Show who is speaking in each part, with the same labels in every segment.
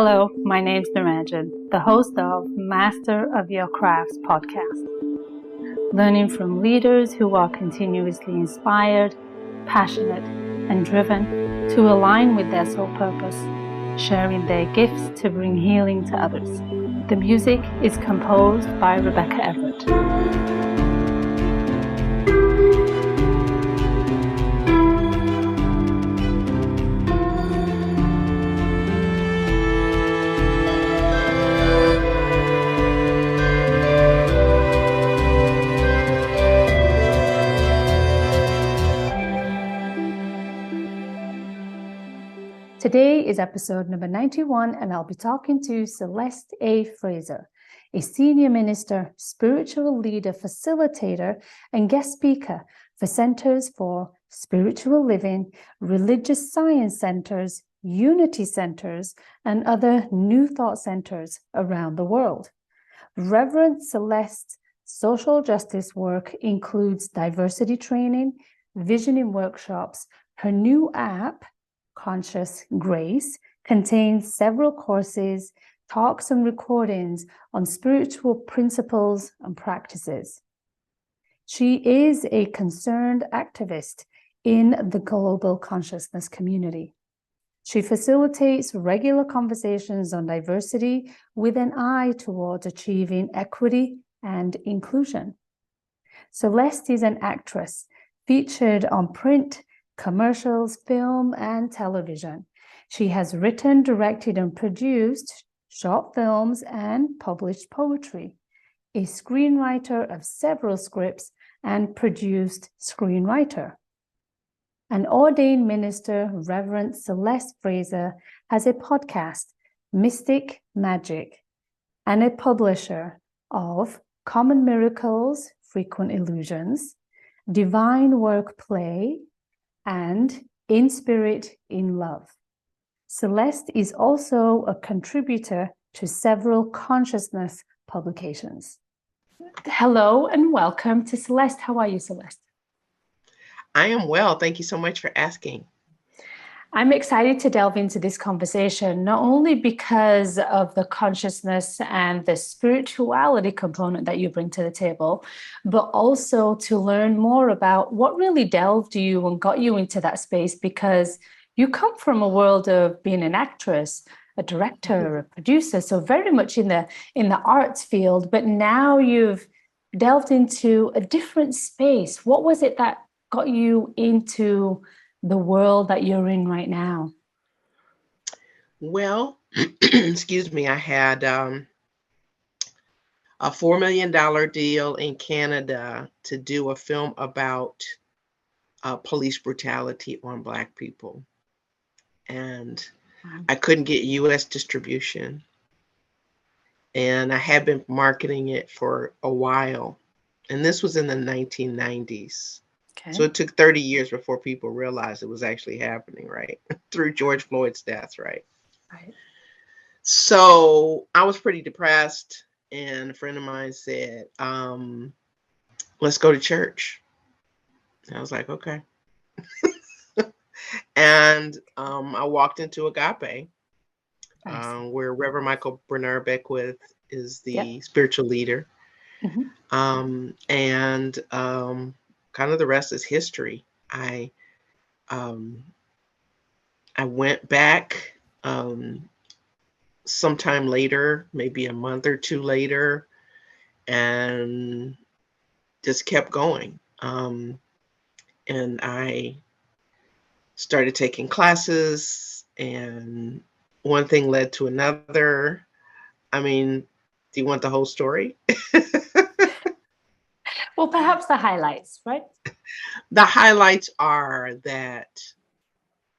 Speaker 1: Hello, my name's Niranjan, the host of Master of Your Crafts podcast. Learning from leaders who are continuously inspired, passionate, and driven to align with their soul purpose, sharing their gifts to bring healing to others. The music is composed by Rebecca Everett. Today is episode number 91, and I'll be talking to Celeste A. Frazier, a senior minister, spiritual leader, facilitator, and guest speaker for Centers for Spiritual Living, Religious Science Centers, Unity Centers, and other New Thought Centers around the world. Reverend Celeste's social justice work includes diversity training, visioning workshops. Her new app, Conscious Grace, contains several courses, talks, and recordings on spiritual principles and practices. She is a concerned activist in the global consciousness community. She facilitates regular conversations on diversity with an eye towards achieving equity and inclusion. Celeste is an actress featured on print, commercials, film, and television. She has written, directed, and produced short films and published poetry, a screenwriter of several scripts and produced screenwriter. An ordained minister, Reverend Celeste Frazier, has a podcast, Mystic Magic, and a publisher of Common Miracles, Frequent Illusions, Divine Work Play, and In Spirit, in Love. Celeste is also a contributor to several consciousness publications. Hello and welcome to Celeste. How are you, Celeste?
Speaker 2: I am well. Thank you so much for asking.
Speaker 1: I'm excited to delve into this conversation, not only because of the consciousness and the spirituality component that you bring to the table, but also to learn more about what really delved you and got you into that space, because you come from a world of being an actress, a director, a producer, so very much in the arts field, but now you've delved into a different space. What was it that got you into the world that you're in right now?
Speaker 2: Well, excuse me, I had a $4 million deal in Canada to do a film about police brutality on Black people. And I couldn't get US distribution. And I had been marketing it for a while. And this was in the 1990s. Okay. So it took 30 years before people realized it was actually happening, right? Through George Floyd's death, right?
Speaker 1: Right.
Speaker 2: So I was pretty depressed, and a friend of mine said, let's go to church. And I was like, okay. And I walked into Agape, where Reverend Michael Bernard Beckwith is the spiritual leader. Mm-hmm. And kind of the rest is history. I went back sometime later, maybe a month or two later, and just kept going. And I started taking classes, and one thing led to another. I mean, do you want the whole story?
Speaker 1: Well, perhaps the highlights, right?
Speaker 2: The highlights are that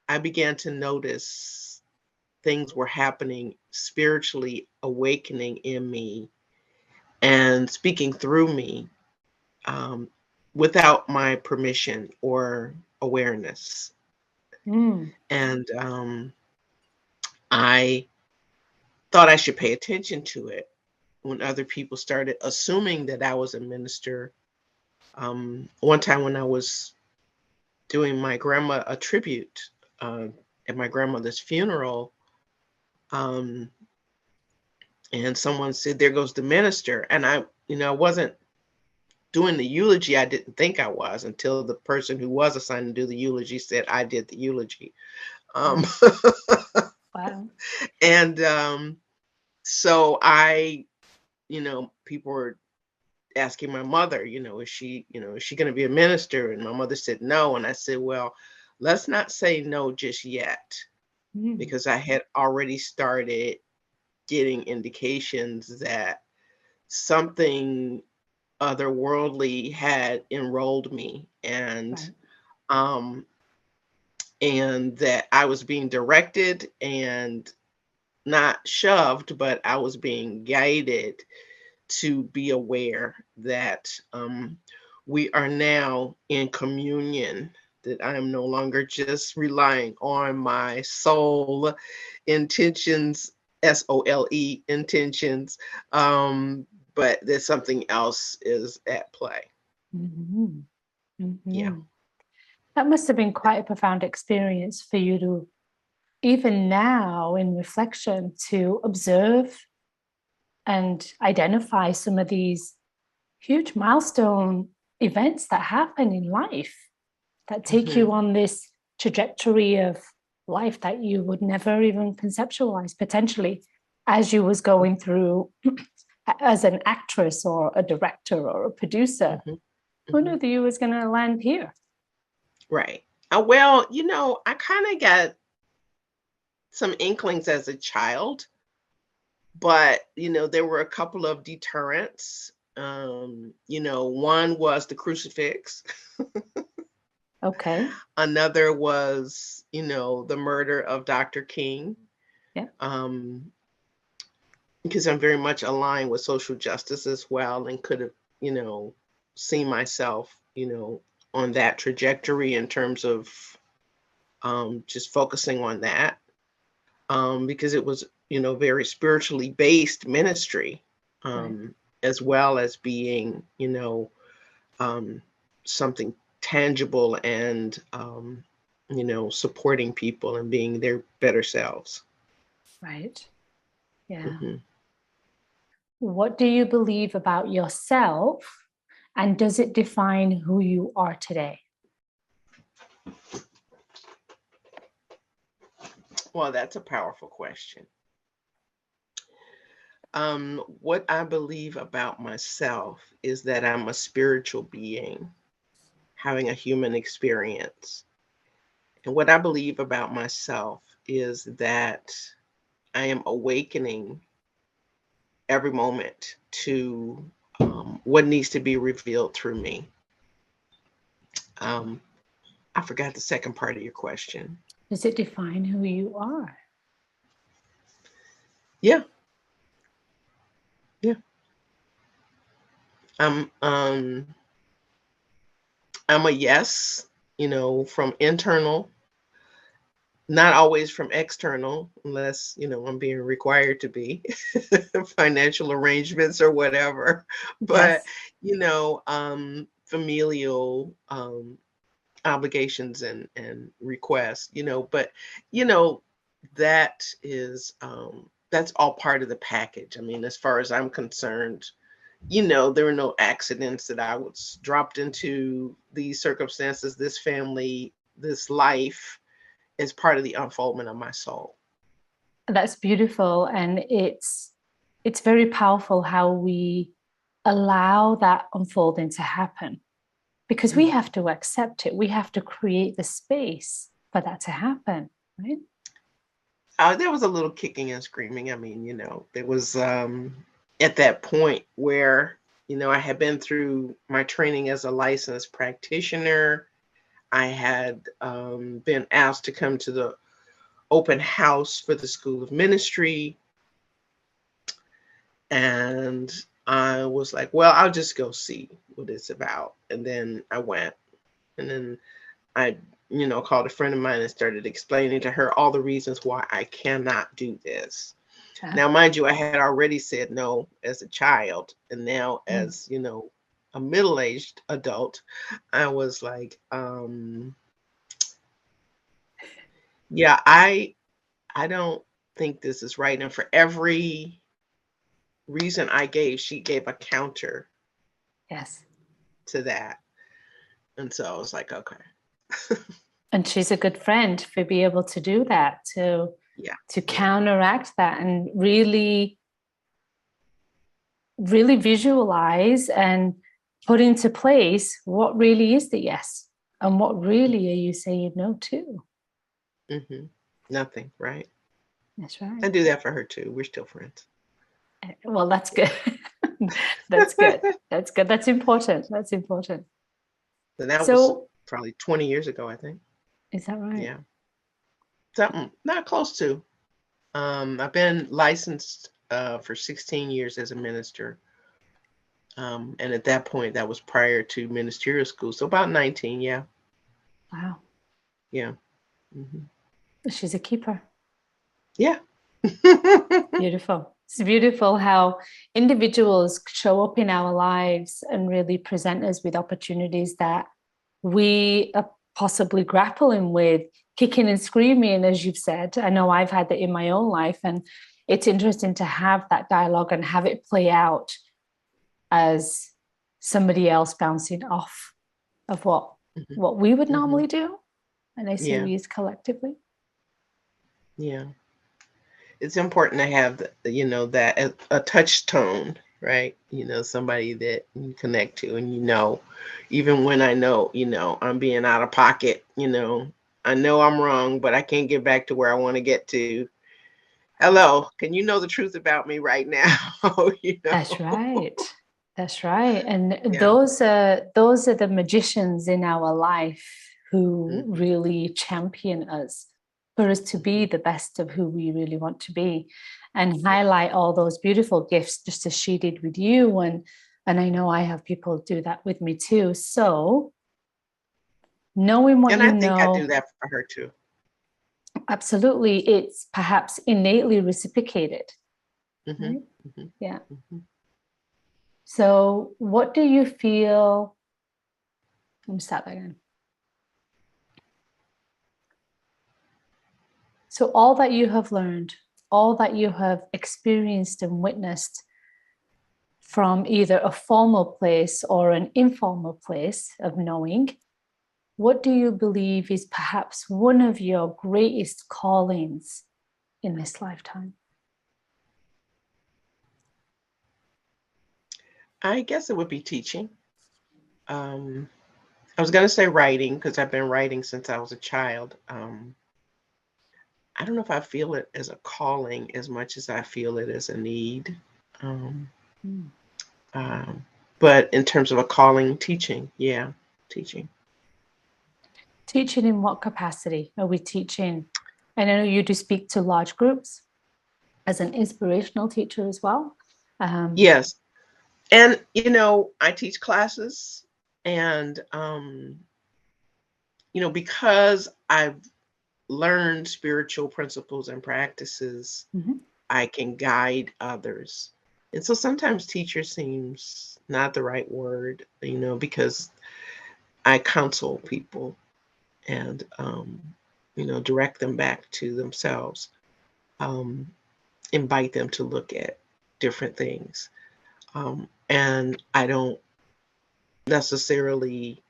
Speaker 2: I began to notice things were happening spiritually, awakening in me and speaking through me without my permission or awareness. And I thought I should pay attention to it when other people started assuming that I was a minister. One time when I was doing my grandma a tribute at my grandmother's funeral, Um, and someone said, "There goes the minister." And I wasn't doing the eulogy. I didn't think I was until the person who was assigned to do the eulogy said I did the eulogy. Um,
Speaker 1: Wow.
Speaker 2: and so people were asking my mother, is she going to be a minister? And my mother said no. And I said, well, let's not say no just yet, because I had already started getting indications that something otherworldly had enrolled me, and
Speaker 1: Right.
Speaker 2: um and that I was being directed and not shoved, but I was being guided to be aware that we are now in communion, that I am no longer just relying on my soul intentions, SOLE intentions, but that something else is at play.
Speaker 1: Mhm.
Speaker 2: Yeah.
Speaker 1: Mhm. That must have been quite a profound experience for you to, even now in reflection, to observe and identify some of these huge milestone events that happen in life that take you
Speaker 2: Mhm.
Speaker 1: on this trajectory of life that you would never even conceptualize potentially as you was going through as an actress or a director or a producer.
Speaker 2: Mhm.
Speaker 1: Who knew
Speaker 2: Mhm.
Speaker 1: that you was going to land here?
Speaker 2: Right. Well, I kind of got some inklings as a child, but there were a couple of deterrents. One was the crucifix.
Speaker 1: Okay.
Speaker 2: Another was, the murder of Dr. King.
Speaker 1: Yeah.
Speaker 2: Um, because I'm very much aligned with social justice as well, and could have, seen myself, on that trajectory in terms of just focusing on that, because it was, very spiritually based ministry,
Speaker 1: Right.
Speaker 2: as well as being, um, something tangible and, supporting people and being their better selves.
Speaker 1: Right. Yeah.
Speaker 2: Mhm.
Speaker 1: What do you believe about yourself? And does it define who you are today?
Speaker 2: Well, that's a powerful question. What I believe about myself is that I'm a spiritual being having a human experience. And what I believe about myself is that I am awakening every moment to what needs to be revealed through me. Um, I forgot the second part of your question.
Speaker 1: Does it define who you are?
Speaker 2: Yeah, yeah. I'm um, I'm a yes, from internal, not always from external, unless I'm being required to be, financial arrangements or whatever. But
Speaker 1: Yes.
Speaker 2: familial obligations and requests, but you know that is that's all part of the package. I mean, as far as I'm concerned, there were no accidents that I was dropped into these circumstances, this family, this life, is part of the unfoldment of my soul.
Speaker 1: That's beautiful. And it's very powerful how we allow that unfolding to happen because we
Speaker 2: Mm.
Speaker 1: have to accept it. We have to create the space for that to happen, right?
Speaker 2: There was a little kicking and screaming. I mean, there was at that point where, I had been through my training as a licensed practitioner. I had been asked to come to the open house for the School of Ministry. And I was like, well, I'll just go see what it's about. And then I went. And then I, called a friend of mine and started explaining to her all the reasons why I cannot do this.
Speaker 1: Uh,
Speaker 2: Now, mind you, I had already said no as a child. And now,
Speaker 1: mm,
Speaker 2: as, a middle-aged adult, I was like, yeah, I don't think this is right. And for every reason I gave, she gave a counter
Speaker 1: Yes.
Speaker 2: to that. And so I was like, okay.
Speaker 1: And she's a good friend for be able to do that, to counteract that and really visualize and put into place what really is the yes and what really are you saying no to.
Speaker 2: Nothing, right?
Speaker 1: That's right.
Speaker 2: I do that for her too. We're still friends.
Speaker 1: Well, that's good. That's good. That's good. That's important. That's important.
Speaker 2: And that was probably 20 years ago, I think.
Speaker 1: Is that right?
Speaker 2: Yeah. Something not close to. I've been licensed for 16 years as a minister. And at that point, that was prior to ministerial school. So about 19, yeah.
Speaker 1: Wow.
Speaker 2: Yeah.
Speaker 1: She's a keeper.
Speaker 2: Yeah.
Speaker 1: Beautiful. It's beautiful how individuals show up in our lives and really present us with opportunities that we are possibly grappling with, kicking and screaming, as you've said. I know I've had that in my own life, and it's interesting to have that dialogue and have it play out as somebody else bouncing off of what we would normally do. And I say we as collectively.
Speaker 2: Yeah. It's important to have, that a touch tone, right? Somebody that you connect to, and even when I know, I'm being out of pocket, I know I'm wrong, but I can't get back to where I want to get to. Hello, can you know the truth about me right now?
Speaker 1: That's right. That's right. And those are the magicians in our life who really champion us for us to be the best of who we really want to be, and highlight all those beautiful gifts, just as she did with you. And I know I have people do that with me too. So knowing what
Speaker 2: I think I do that for her too.
Speaker 1: Absolutely. It's perhaps innately reciprocated. Right? Yeah. So what do you feel? Let me start that again. So all that you have learned, all that you have experienced and witnessed from either a formal place or an informal place of knowing, what do you believe is perhaps one of your greatest callings in this lifetime?
Speaker 2: I guess it would be teaching. I was going to say writing, because I've been writing since I was a child. I don't know if I feel it as a calling as much as I feel it as a need. But in terms of a calling, teaching. Yeah, teaching.
Speaker 1: Teaching in what capacity are we teaching? And I know you do speak to large groups as an inspirational teacher as well.
Speaker 2: Yes. And, I teach classes, and, because I've learned spiritual principles and practices, I can guide others. And so sometimes teacher seems not the right word, because I counsel people and, direct them back to themselves, invite them to look at different things. And I don't necessarily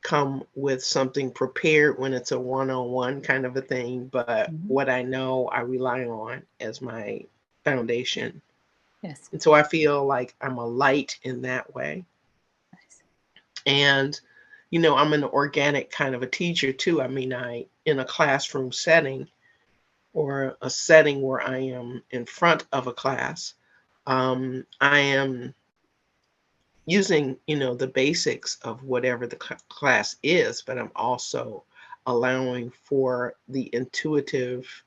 Speaker 2: come with something prepared when it's a one-on-one kind of a thing, but what I know, I rely on as my foundation.
Speaker 1: Yes.
Speaker 2: And so I feel like I'm a light in that way.
Speaker 1: Nice.
Speaker 2: And, I'm an organic kind of a teacher too. I mean, in a classroom setting or a setting where I am in front of a class, I am using, the basics of whatever the class is, but I'm also allowing for the intuitive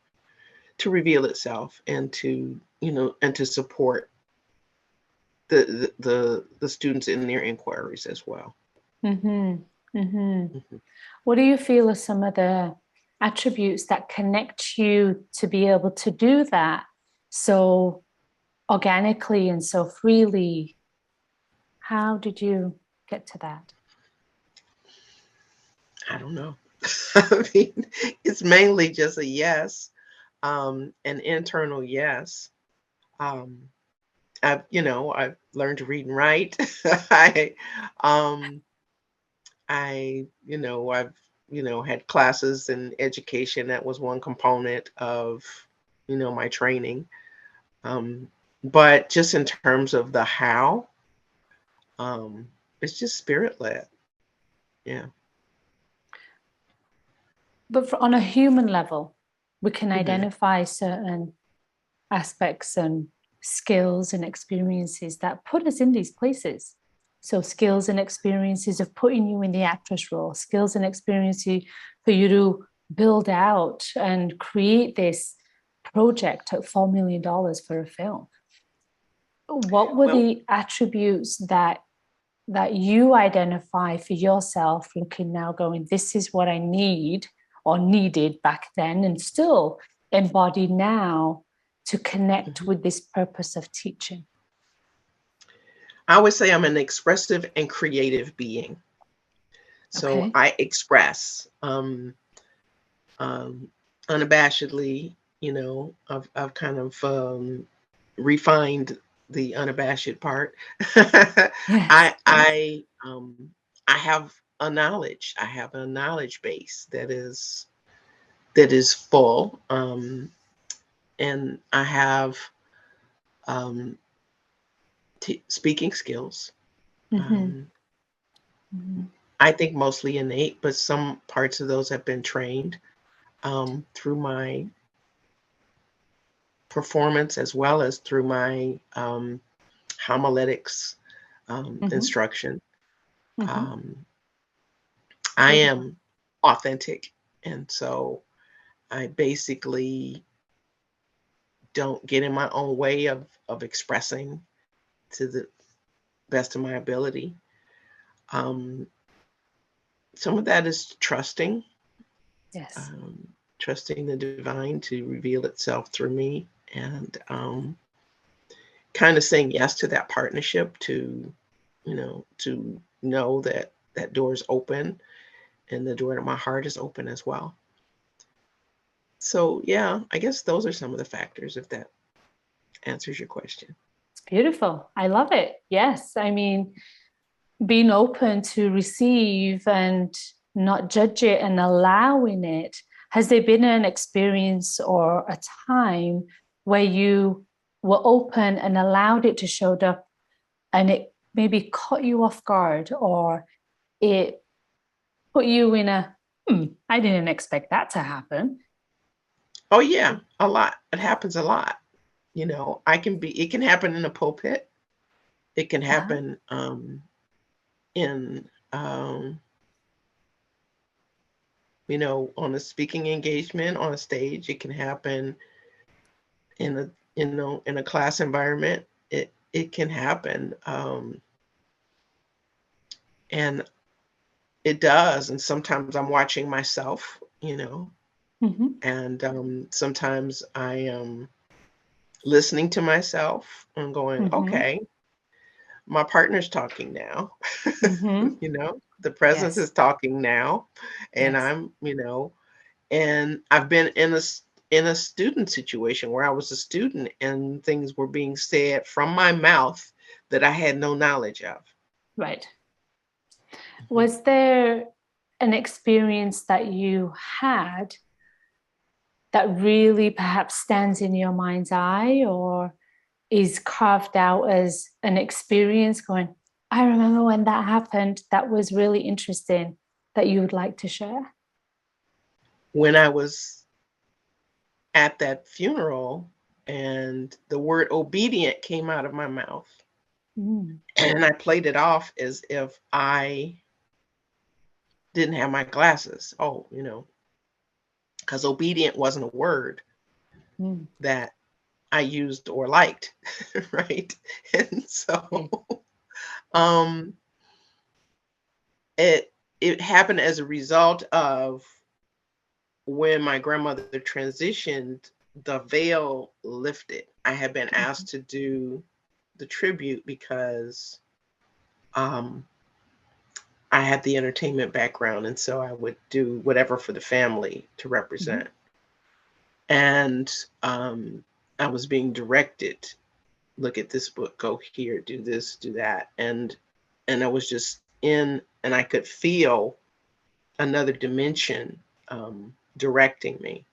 Speaker 2: to reveal itself and to, and to support the students in their inquiries as well.
Speaker 1: What do you feel are some of the attributes that connect you to be able to do that so organically and so freely? How did you get to that?
Speaker 2: I don't know. I mean, it's mainly just a yes. And internal, yes. Um, I've learned to read and write. I, um, I've, had classes in education. That was one component of, my training. Um, but just in terms of the how, um, it's just spirit led. Yeah.
Speaker 1: But on a human level, we can
Speaker 2: Mhm.
Speaker 1: identify certain aspects and skills and experiences that put us in these places. So skills and experiences of putting you in the actress role, skills and experiences for you to build out and create this project at $4 million for a film. What were
Speaker 2: Well,
Speaker 1: the attributes that you identify for yourself, looking now, going, this is what I need or needed back then, and still embody now to connect
Speaker 2: mhm.
Speaker 1: with this purpose of teaching?
Speaker 2: I would say I'm an expressive and creative being. So
Speaker 1: Okay.
Speaker 2: I express um, unabashedly. I've kind of refined the unabashed part.
Speaker 1: Yes.
Speaker 2: I have a knowledge. I have a knowledge base that is full, and I have um, speaking skills.
Speaker 1: Mm-hmm.
Speaker 2: Um,
Speaker 1: Mm-hmm.
Speaker 2: I think mostly innate, but some parts of those have been trained through my performance as well as through my homiletics
Speaker 1: Mm-hmm.
Speaker 2: instruction.
Speaker 1: Mm-hmm.
Speaker 2: Um, I
Speaker 1: Beautiful.
Speaker 2: am authentic, and so I basically don't get in my own way of expressing to the best of my ability. Um, some of that is trusting,
Speaker 1: Yes.
Speaker 2: um, trusting the divine to reveal itself through me, and kind of saying yes to that partnership to know that that door is open and the door to my heart is open as well. So yeah, I guess those are some of the factors, if that answers your question.
Speaker 1: It's beautiful. I love it. Yes. I mean, being open to receive and not judge it and allowing it. Has there been an experience or a time where you were open and allowed it to show up, and it maybe caught you off guard, or it put you in a, I didn't expect that to happen?
Speaker 2: Oh yeah, a lot. It happens a lot. It can happen in a pulpit. It can
Speaker 1: Uh-huh.
Speaker 2: happen in on a speaking engagement on a stage. It can happen in a class environment. It can happen. And it does. And sometimes I'm watching myself,
Speaker 1: Mm-hmm.
Speaker 2: and sometimes I am listening to myself and going,
Speaker 1: Mm-hmm.
Speaker 2: okay, my partner's talking now.
Speaker 1: Mm-hmm.
Speaker 2: The presence
Speaker 1: Yes.
Speaker 2: is talking now. And
Speaker 1: Yes.
Speaker 2: and I've been in a student situation where I was a student and things were being said from my mouth that I had no knowledge of.
Speaker 1: Right.
Speaker 2: Mhm.
Speaker 1: Was there an experience that you had that really perhaps stands in your mind's eye, or is carved out as an experience going, I remember when that happened, that was really interesting, that you would like to share?
Speaker 2: When I was at that funeral and the word obedient came out of my mouth,
Speaker 1: Mm.
Speaker 2: and I played it off as if I didn't have my glasses. Oh, because obedient wasn't a word
Speaker 1: Mm.
Speaker 2: that I used or liked, right? And so
Speaker 1: Okay.
Speaker 2: um it happened as a result of when my grandmother transitioned, the veil lifted. I had been
Speaker 1: Mhm.
Speaker 2: asked to do the tribute because um I had the entertainment background, and so I would do whatever for the family to
Speaker 1: Mhm.
Speaker 2: represent. And I was being directed, look at this book, go here, do this, do that. And I was just in, and I could feel another dimension directing me.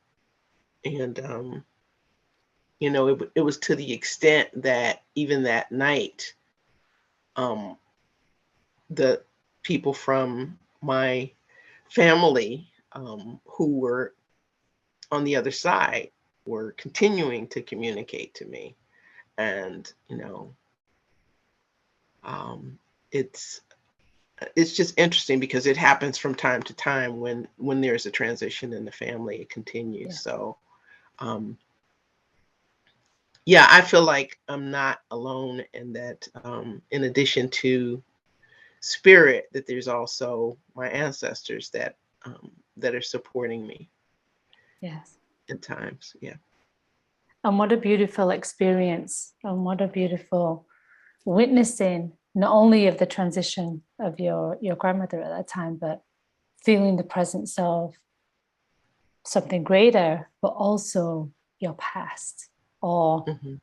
Speaker 2: And, it was to the extent that even that night, the people from my family who were on the other side were continuing to communicate to me. And, it's just interesting because it happens from time to time when there's a transition in the family, it continues.
Speaker 1: Yeah.
Speaker 2: So, yeah, I feel like I'm not alone, and that in addition to spirit, that there's also my ancestors that are supporting me
Speaker 1: Yes.
Speaker 2: at times. Yeah.
Speaker 1: And what a beautiful experience, and what a beautiful witnessing, not only of the transition of your grandmother at that time, but feeling the presence of something greater, but also your past, or
Speaker 2: Mm-hmm.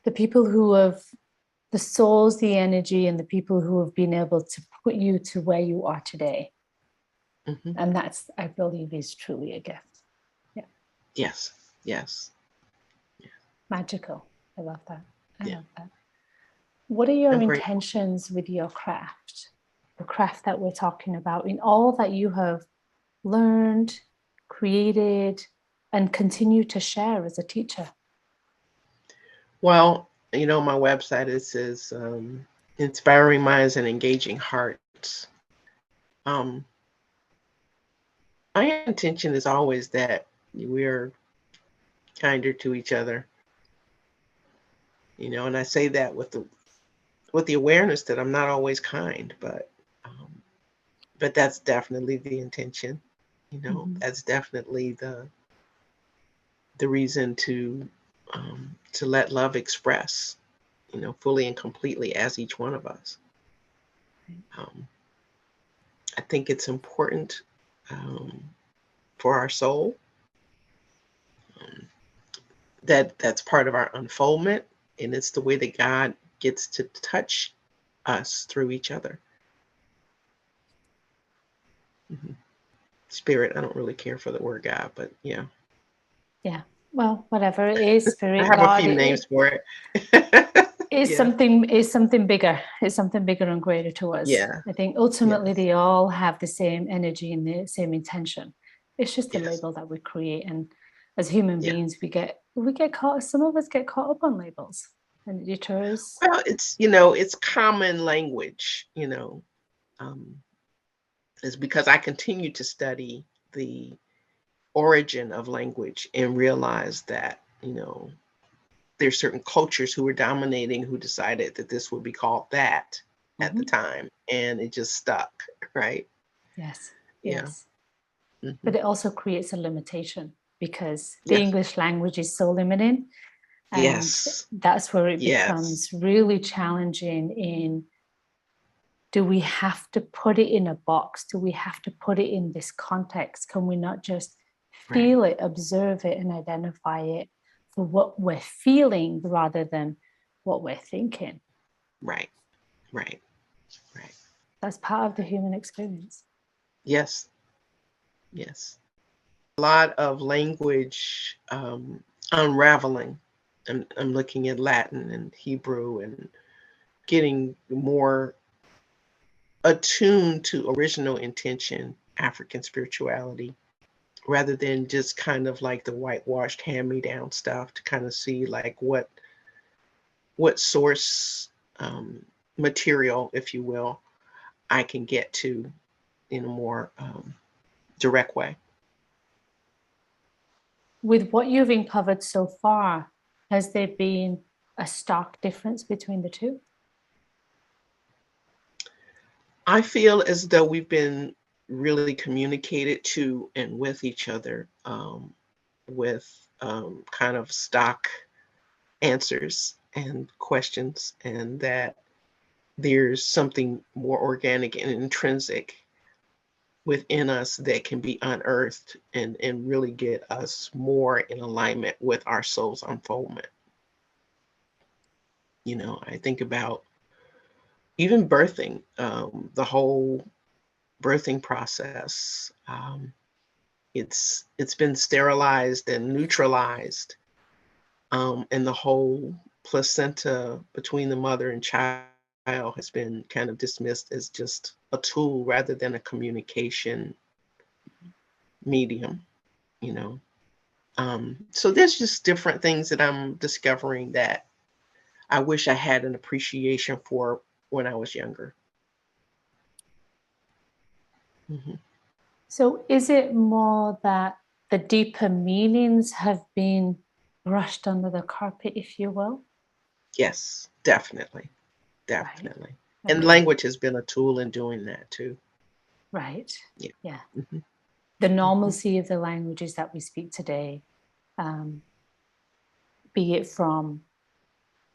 Speaker 1: the people who have, the souls, the energy, and the people who have been able to put you to where you are today.
Speaker 2: Mm-hmm.
Speaker 1: And that's, I believe, is truly a gift. Yeah.
Speaker 2: Yes. Yes.
Speaker 1: Magical. I love that. I
Speaker 2: Yeah.
Speaker 1: love that. What are your
Speaker 2: I'm great.
Speaker 1: intentions with your craft? The craft that we're talking about, in all that you have learned, created, and continue to share as a teacher?
Speaker 2: Well, my website, it says inspiring minds and engaging hearts. Um, my intention is always that we're kinder to each other, and I say that with the awareness that I'm not always kind, but that's definitely the intention.
Speaker 1: Mm-hmm.
Speaker 2: That's definitely the reason to let love express, fully and completely as each one of us. Um, I think it's important um, for our soul. That's part of our unfoldment, and it's the way that God gets to touch us through each other. Mhm. Spirit, I don't really care for the word God, but yeah.
Speaker 1: Yeah. Well, whatever it is,
Speaker 2: I
Speaker 1: spirit,
Speaker 2: have a
Speaker 1: God,
Speaker 2: few names for it. Yeah.
Speaker 1: is something bigger. It's something bigger and greater to us.
Speaker 2: Yeah.
Speaker 1: I think ultimately
Speaker 2: Yes.
Speaker 1: they all have the same energy and the same intention. It's just the
Speaker 2: Yes.
Speaker 1: label that we create. And as human
Speaker 2: Yeah.
Speaker 1: beings, we get caught, some of us get caught up on labels, and it deters.
Speaker 2: Well, it's common language, um, is because I continue to study the origin of language and realize that, there's certain cultures who were dominating who decided that this would be called that at the
Speaker 1: Mhm.
Speaker 2: time, and it just stuck, right?
Speaker 1: Yes,
Speaker 2: Yeah.
Speaker 1: yes.
Speaker 2: Hmm.
Speaker 1: But it also creates a limitation because the
Speaker 2: Yes.
Speaker 1: English language is so limiting. And
Speaker 2: Yes.
Speaker 1: that's where it
Speaker 2: Yes.
Speaker 1: becomes really challenging in, do we have to put it in a box? Do we have to put it in this context? Can we not just
Speaker 2: Right.
Speaker 1: feel it, observe it, and identify it for what we're feeling rather than what we're thinking?
Speaker 2: Right. Right. Right.
Speaker 1: That's part of the human experience.
Speaker 2: Yes. Yes. A lot of language unraveling. I'm looking at Latin and Hebrew and getting more attuned to original intention, African spirituality, rather than just kind of like the whitewashed hand-me-down stuff, to kind of see like what source material, if you will, I can get to in a more direct way.
Speaker 1: With what you've uncovered so far, has there been a stark difference between the two?
Speaker 2: I feel as though we've been really communicated to and with each other with kind of stock answers and questions, and that there's something more organic and intrinsic within us that can be unearthed and really get us more in alignment with our soul's unfoldment. I think about even birthing, the whole birthing process. It's been sterilized and neutralized, and the whole placenta between the mother and child has been kind of dismissed as just a tool rather than a communication medium, you know. So there's just different things that I'm discovering that I wish I had an appreciation for when I was younger. Mhm.
Speaker 1: So is it more that the deeper meanings have been brushed under the carpet, if you will?
Speaker 2: Yes, definitely,
Speaker 1: Right.
Speaker 2: definitely. And
Speaker 1: Okay.
Speaker 2: language has been a tool in doing that too.
Speaker 1: Right.
Speaker 2: Yeah.
Speaker 1: Yeah.
Speaker 2: Mhm,
Speaker 1: The
Speaker 2: mhm,
Speaker 1: normalcy of the languages that we speak today, um, be it from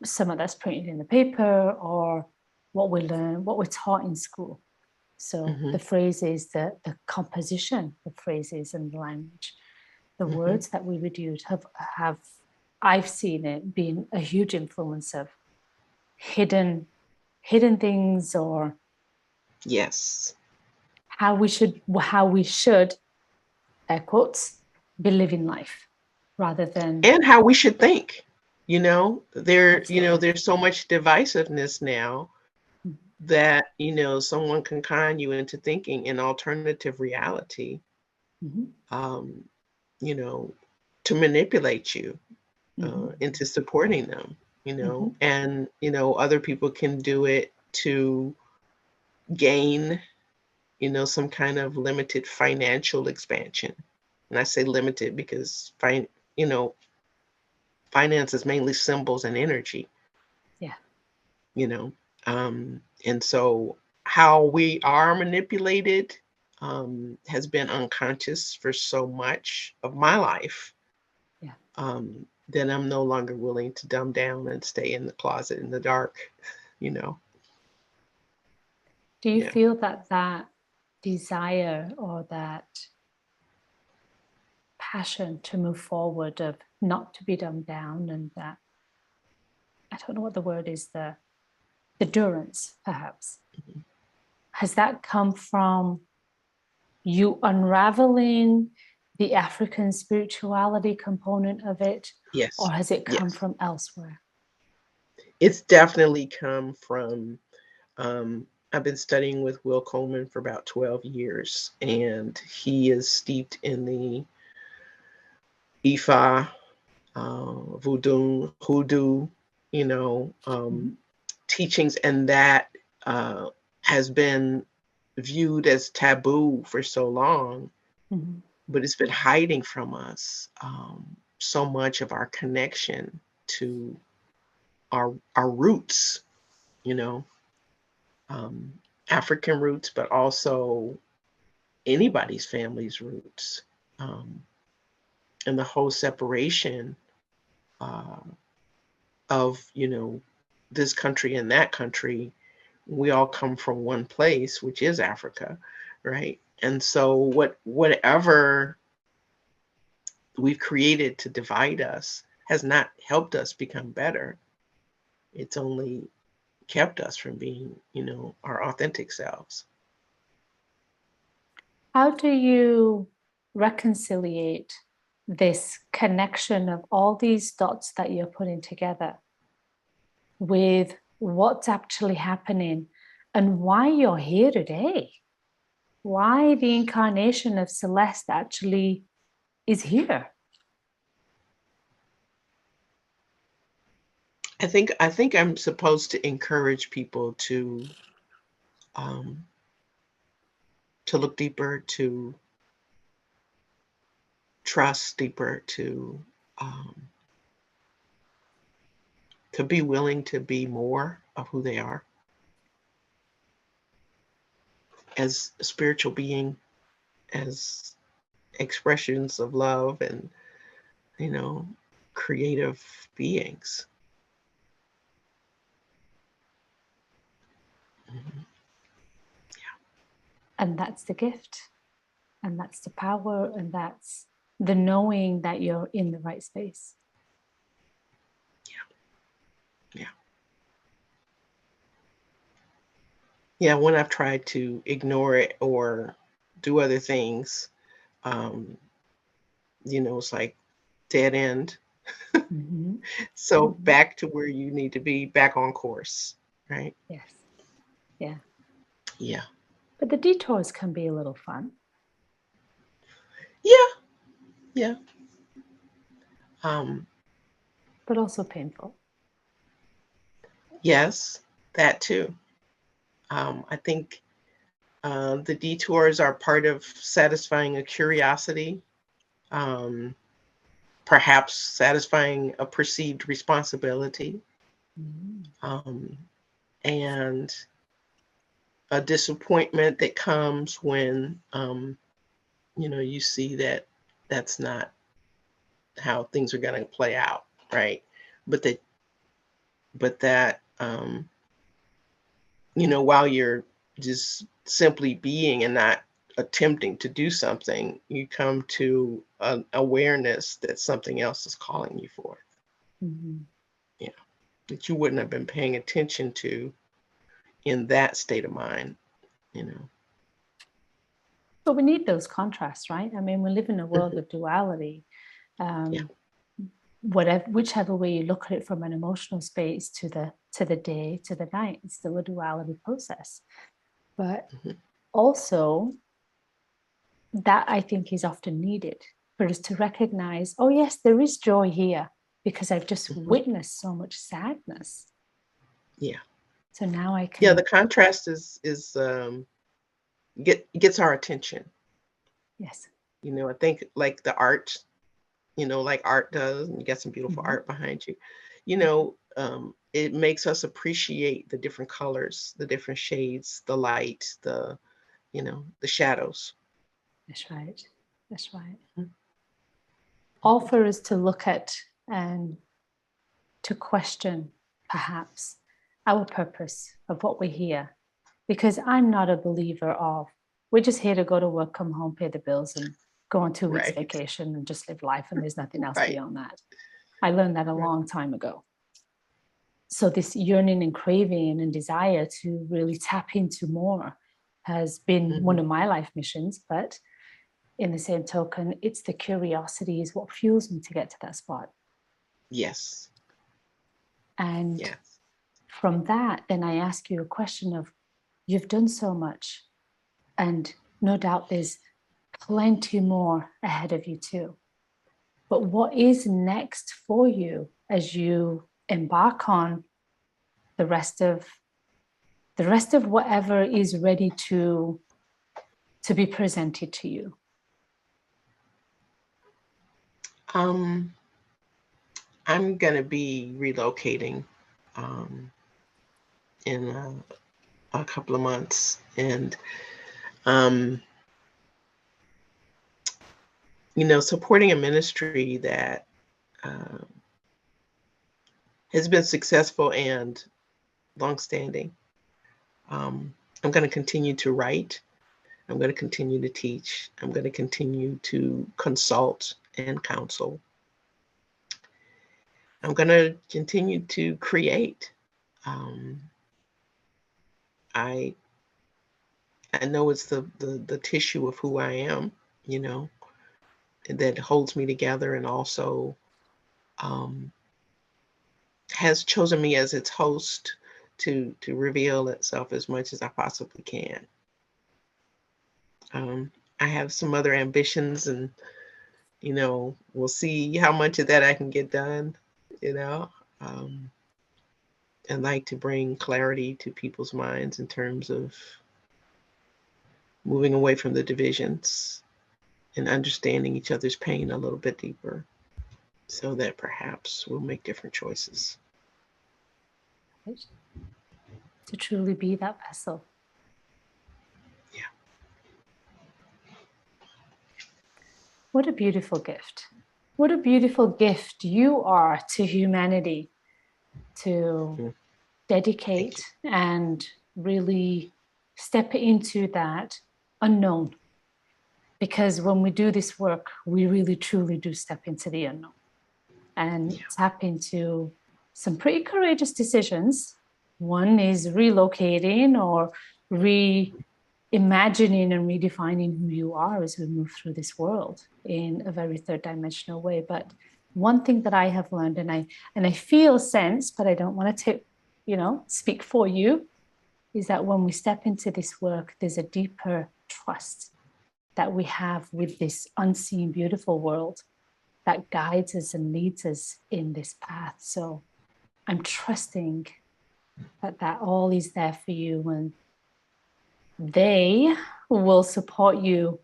Speaker 1: some that's printed in the paper or what we learn, what we're taught in school. So
Speaker 2: mhm,
Speaker 1: the phrases, the composition of phrases and the language, the
Speaker 2: mhm.
Speaker 1: words that we would use have I've seen it being a huge influence of hidden things or
Speaker 2: Yes.
Speaker 1: how we should air quotes be living life rather than
Speaker 2: And how we should think.
Speaker 1: absolutely.
Speaker 2: There's so much divisiveness now that, someone can con you into thinking an alternative reality,
Speaker 1: Mm-hmm.
Speaker 2: um, you know, to manipulate you
Speaker 1: Mm-hmm.
Speaker 2: into supporting them,
Speaker 1: Mm-hmm.
Speaker 2: and, other people can do it to gain, some kind of limited financial expansion. And I say limited because you know, finance is mainly symbols and energy,
Speaker 1: Yeah.
Speaker 2: you know. And so how we are manipulated has been unconscious for so much of my life,
Speaker 1: Yeah.
Speaker 2: that I'm no longer willing to dumb down and stay in the closet in the dark, you know.
Speaker 1: Do you
Speaker 2: Yeah.
Speaker 1: feel that desire or that passion to move forward of not to be dumbed down and that I don't know what the word is, the durance perhaps,
Speaker 2: Mhm.
Speaker 1: has that come from you unraveling the African spirituality component of it,
Speaker 2: Yes.
Speaker 1: or has it come
Speaker 2: Yes.
Speaker 1: from elsewhere?
Speaker 2: It's definitely come from, I've been studying with Will Coleman for about 12 years, and he is steeped in the Ifa, voodoo, hoodoo, you know,
Speaker 1: Mm-hmm.
Speaker 2: teachings, and that has been viewed as taboo for so long,
Speaker 1: Mm-hmm.
Speaker 2: but it's been hiding from us, so much of our connection to our roots, you know, um, African roots, but also anybody's family's roots, um, and the whole separation uh, of this country and that country. We all come from one place, which is Africa, right? And so whatever we've created to divide us has not helped us become better. It's only kept us from being, our authentic selves.
Speaker 1: How do you reconciliate this connection of all these dots that you're putting together with what's actually happening and why you're here today? Why the incarnation of Celeste actually is here?
Speaker 2: I think I'm supposed to encourage people um, to look deeper, to trust deeper, um, to be willing to be more of who they are as a spiritual being, as expressions of love and, you know, creative beings. Mhm.
Speaker 1: And that's the gift. And that's the power, and that's the knowing that you're in the right space.
Speaker 2: Yeah. Yeah, when I've tried to ignore it or do other things, it's like dead end.
Speaker 1: Mm-hmm.
Speaker 2: So
Speaker 1: Mm-hmm.
Speaker 2: back to where you need to be, back on course, right?
Speaker 1: Yes. Yeah.
Speaker 2: Yeah.
Speaker 1: But the detours can be a little fun.
Speaker 2: Yeah. Yeah. Um,
Speaker 1: But also painful.
Speaker 2: yes, that too. I think the detours are part of satisfying a curiosity, um, perhaps satisfying a perceived responsibility,
Speaker 1: Mm-hmm.
Speaker 2: um, and a disappointment that comes when you see that that's not how things are going to play out, right? But that while you're just simply being and not attempting to do something, you come to an awareness that something else is calling you for,
Speaker 1: Mm-hmm.
Speaker 2: that you wouldn't have been paying attention to in that state of mind, you know.
Speaker 1: But we need those contrasts, right? I mean, we live in a world
Speaker 2: Mhm.
Speaker 1: of duality.
Speaker 2: Yeah.
Speaker 1: Whichever way you look at it, from an emotional space to the day to the night, it's still a duality process. But
Speaker 2: Mhm.
Speaker 1: also, that I think is often needed for us to recognize, oh yes, there is joy here because I've just
Speaker 2: Mhm.
Speaker 1: witnessed so much sadness.
Speaker 2: Yeah.
Speaker 1: So now I
Speaker 2: Yeah,
Speaker 1: can,
Speaker 2: the contrast is gets our attention.
Speaker 1: yes.
Speaker 2: I think like the art, like art does, and you got some beautiful
Speaker 1: Mm-hmm.
Speaker 2: art behind you. It makes us appreciate the different colors, the different shades, the light, the shadows.
Speaker 1: That's right. That's right.
Speaker 2: Mhm.
Speaker 1: All for us to look at and to question, perhaps, our purpose of what we're here. Because I'm not a believer of, we're just here to go to work, come home, pay the bills, and go on 2 weeks
Speaker 2: Right,
Speaker 1: vacation and just live life, and there's nothing else
Speaker 2: right,
Speaker 1: beyond that. I learned that a
Speaker 2: right.
Speaker 1: long time ago. So this yearning and craving and desire to really tap into more has been one
Speaker 2: Mhm.
Speaker 1: of my life missions. But in the same token, it's the curiosity is what fuels me to get to that spot.
Speaker 2: Yes,
Speaker 1: And
Speaker 2: yes.
Speaker 1: from that, then I ask you a question of, you've done so much, and no doubt there's plenty more ahead of you too. But what is next for you as you embark on the rest of whatever is ready to be presented to you?
Speaker 2: Um, I'm gonna be relocating um, in a couple of months, and um, supporting a ministry that uh, has been successful and longstanding. I'm going to continue to write. I'm going to continue to teach. I'm going to continue to consult and counsel. I'm going to continue to create. Um, I I know it's the tissue of who I am, you know, that holds me together, and also um, has chosen me as its host to reveal itself as much as I possibly can. Um, I have some other ambitions, and we'll see how much of that I can get done. You know, um, and like to bring clarity to people's minds in terms of moving away from the divisions and understanding each other's pain a little bit deeper, so that perhaps we'll make different choices.
Speaker 1: Right? To truly be that vessel.
Speaker 2: Yeah.
Speaker 1: What a beautiful gift. What a beautiful gift you are to humanity, to
Speaker 2: Mm. Thank
Speaker 1: dedicate
Speaker 2: you.
Speaker 1: and really step into that unknown, Because when we do this work, we really truly do step into the unknown and tap into some pretty courageous decisions. One is relocating or reimagining and redefining who you are as we move through this world in a very third dimensional way. But one thing that I have learned, and I feel sense, but I don't want to speak for you, is that when we step into this work, there's a deeper trust that we have with this unseen, beautiful world that guides us and leads us in this path. So I'm trusting that all is there for you, and they will support you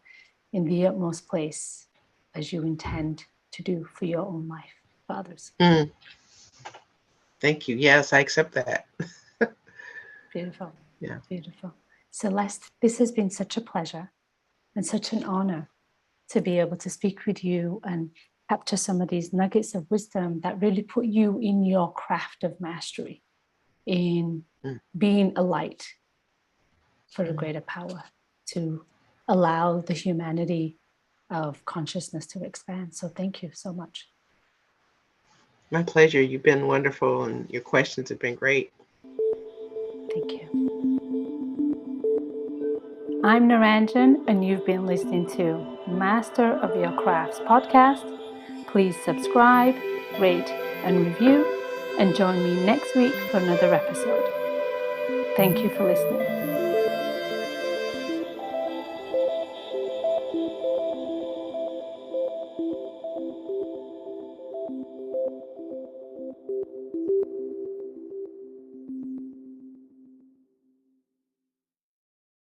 Speaker 1: in the utmost place as you intend to do for your own life, for others.
Speaker 2: Thank you. Yes, I accept that.
Speaker 1: Beautiful.
Speaker 2: Yeah.
Speaker 1: Beautiful. Celeste, this has been such a pleasure and such an honor to be able to speak with you and capture some of these nuggets of wisdom that really put you in your craft of mastery, in being a light for a greater power, to allow the humanity of consciousness to expand. So thank you so much.
Speaker 2: My pleasure. You've been wonderful, and your questions have been great.
Speaker 1: Thank you. I'm Naranjan, and you've been listening to Master of Your Crafts podcast. Please subscribe, rate, and review, and join me next week for another episode. Thank you for listening.